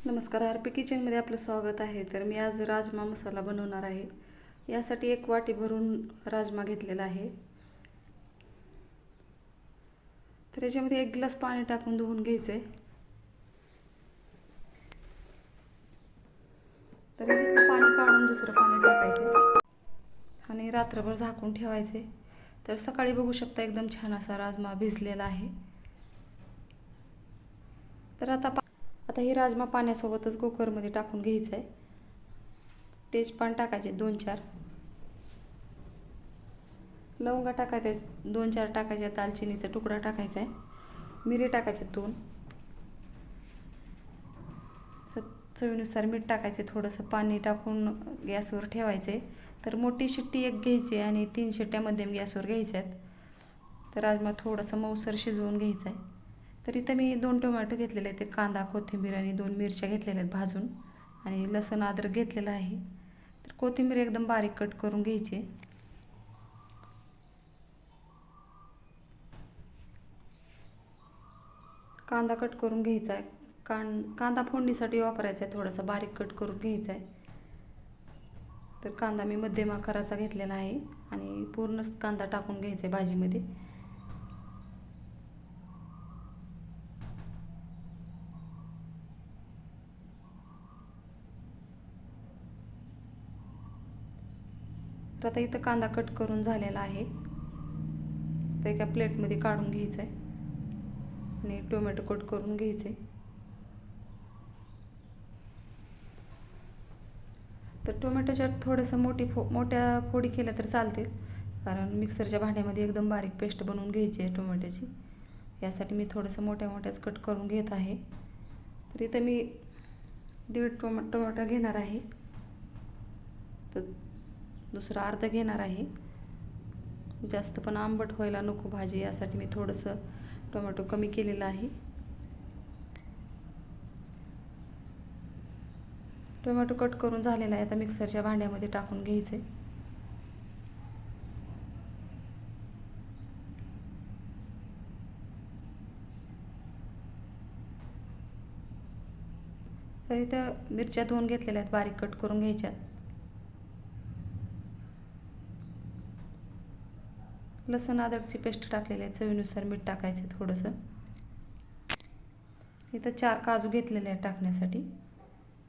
नमस्कार, R P किचनमध्ये आपलं स्वागत आहे. तर मी आज राजमा मसाला बनवणार आहे. यासाठी 1 वाटी भरून राजमा घेतलेला आहे. तर याच्यामध्ये 1 ग्लास पाणी टाकून धुवून घ्यायचं आहे. तर याच्यातलं पाणी काढून दुसरं पाणी टाकायचं आणि रात्रभर झाकून ठेवायचे. तर सकाळी बघू शकता एकदम छान असा राजमा भिजलेला आहे. तर आता ही राजमा पाण्यासोबतच कुकरमध्ये टाकून घ्यायचं आहे. तेजपान टाकायचे 2-4, लवंगा टाकायचे 2-4 टाकायच्या, दालचिनीचा तुकडा टाकायचा आहे, मिरी टाकायचे 2, चवीनुसार मीठ टाकायचे, थोडंसं पाणी टाकून गॅसवर ठेवायचे. तर मोठी शिट्टी 1 घ्यायची आणि 3 शिट्ट्या मध्यम गॅसवर घ्यायच्या आहेत. तर राजमा थोडंसं मऊसर शिजवून घ्यायचं आहे. तर इथं मी 2 टोमॅटो घेतलेले आहेत, 1 कांदा, कोथिंबीर आणि 2 मिरच्या घेतलेल्या आहेत भाजून, आणि लसूण अद्रक घेतलेलं आहे. तर कोथिंबीर एकदम बारीक कट करून घ्यायची. कांदा कट करून घ्यायचा आहे. कांदा फोडणीसाठी वापरायचा आहे, थोडासा बारीक कट करून घ्यायचा आहे. तर कांदा मी मध्यम आकाराचा घेतलेला आहे आणि पूर्णच कांदा टाकून घ्यायचा आहे भाजीमध्ये. तर आता इथं कांदा कट करून झालेला आहे. तर एका प्लेटमध्ये काढून घ्यायचं आहे आणि टोमॅटो कट करून घ्यायचे. तर टोमॅटोच्या थोडंसं मोठ्या फोडी केल्या तर चालते, कारण मिक्सरच्या भांड्यामध्ये एकदम बारीक पेस्ट बनवून घ्यायची आहे टोमॅटोची. यासाठी मी थोडंसं मोठ्याच कट करून घेत आहे. तर इथं मी 1.5 टोमॅटो घेणार आहे. तर दुसरा अर्धा घेणार आहे. जास्त पण आंबट व्हायला नको भाजी, यासाठी मी थोडंसं टोमॅटो कमी केलेला आहे. टोमॅटो कट करून झालेला आहे. आता मिक्सरच्या भांड्यामध्ये टाकून घ्यायचे. तर इथं मिरच्या 2 घेतलेल्या आहेत, बारीक कट करून घ्यायच्यात. लसूण अद्रकची पेस्ट टाकलेली आहे, चवीनुसार मीठ टाकायचं थोडंसं. इथं 4 काजू घेतलेले आहेत टाकण्यासाठी.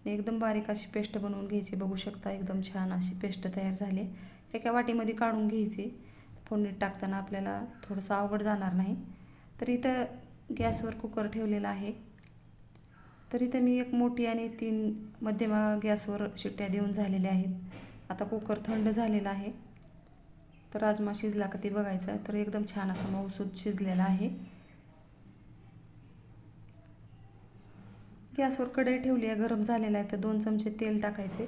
एकदम बारीक अशी पेस्ट बनवून घ्यायची. बघू शकता एकदम छान अशी पेस्ट तयार झाली. एका वाटीमध्ये काढून घ्यायची. फोडणीत टाकताना आपल्याला थोडंसं अवघड जाणार नाही. तर इथं गॅसवर कुकर ठेवलेला आहे. तर इथं मी 1 मोठी आणि 3 मध्यम गॅसवर शिट्ट्या देऊन झालेल्या आहेत. आता कुकर थंड झालेला आहे. तर राजमा शिजला का ते बघायचं. तर एकदम छान असा मऊसूत शिजलेला आहे. गॅसवर कढई ठेवली आहे, गरम झालेला आहे. तर 2 चमचे तेल टाकायचे.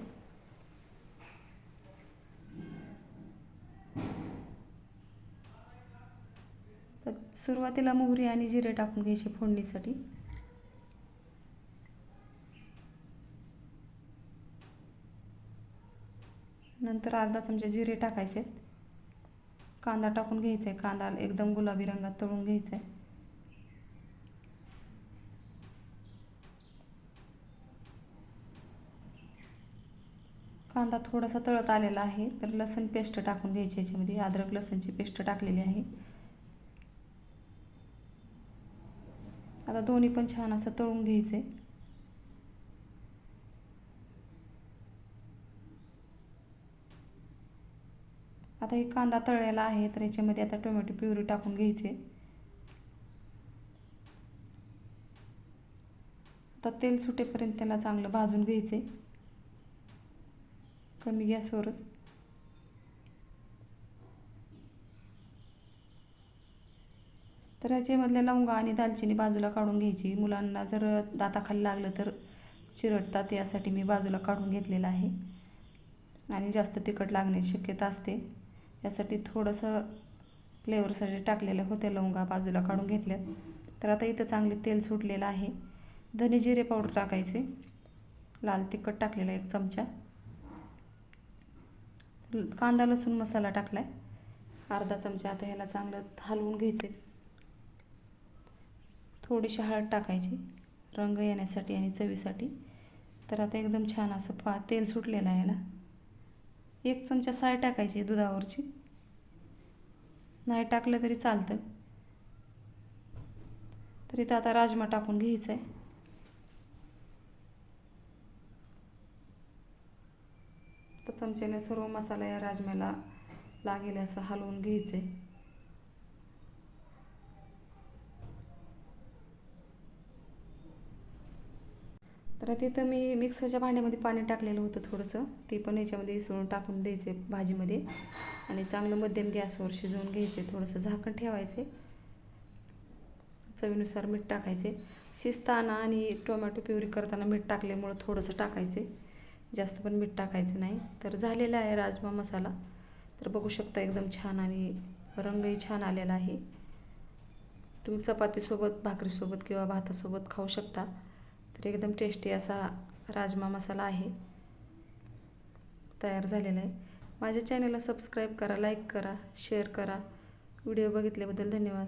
तर सुरुवातीला मोहरी आणि जिरे टाकून घ्यायचे फोडणीसाठी. नंतर अर्धा चमचा जिरे टाकायचे. कांदा टाकून घ्यायचा आहे. कांदा एकदम गुलाबी रंगात तळून घ्यायचा आहे. कांदा थोडासा तळत आलेला आहे. तर लसूण पेस्ट टाकून घ्यायची. याच्यामध्ये अद्रक लसूणची पेस्ट टाकलेली आहे. आता दोन्ही पण छान असं तळून घ्यायचे. आता हे कांदा तळलेला आहे. तर याच्यामध्ये आता टोमॅटो प्युरी टाकून घ्यायचे. आता तेल सुटेपर्यंत त्याला चांगलं भाजून घ्यायचे, कमी गॅसवरच. तर याच्यामधल्या लवंगा आणि दालचिनी बाजूला काढून घ्यायची. मुलांना जर दाताखाली लागलं तर चिरडतात, यासाठी मी बाजूला काढून घेतलेलं आहे. आणि जास्त तिखट लागण्याची शक्यता असते, यासाठी थोडंसं फ्लेवरसाठी टाकलेले होते लवंगा, बाजूला काढून घेतल्यात. तर आता इथं चांगले तेल सुटलेलं आहे. धने जिरे पावडर टाकायचे. लाल तिखट टाकलेला 1 चमचा. कांदा लसूण मसाला टाकला आहे अर्धा चमचा. आता ह्याला चांगलं हलवून घ्यायचे. थोडीशी हळद टाकायची रंग येण्यासाठी आणि चवीसाठी. तर आता एकदम छान असं तेल सुटलेलं आहे ना. 1 चमचा साय टाकायची दुधावरची, नाही टाकलं तरी चालतं. तर इथं आता राजमा टाकून घ्यायचा आहे. तर चमच्याने सर्व मसाला या राजम्याला लागेल असं हलवून घ्यायचं आहे. तर तिथं मी मिक्सरच्या भांड्यामध्ये पाणी टाकलेलं होतं थोडंसं, ते पण याच्यामध्ये इसळून टाकून द्यायचे भाजीमध्ये आणि चांगलं मध्यम गॅसवर शिजवून घ्यायचे. थोडंसं झाकण ठेवायचे. चवीनुसार मीठ टाकायचे. शिजताना आणि टोमॅटो प्युरी करताना मीठ टाकल्यामुळं थोडंसं टाकायचे, जास्त पण मीठ टाकायचं नाही. तर झालेला आहे राजमा मसाला. तर बघू शकता एकदम छान आणि रंगही छान आलेला आहे. तुम्ही चपातीसोबत, भाकरीसोबत किंवा भातासोबत खाऊ शकता. तर एकदम टेस्टी असा राजमा मसाला आहे, तयार झालेला आहे. माझ्या चॅनलला सबस्क्राईब करा, लाईक करा, शेअर करा. व्हिडिओ बघितल्याबद्दल धन्यवाद.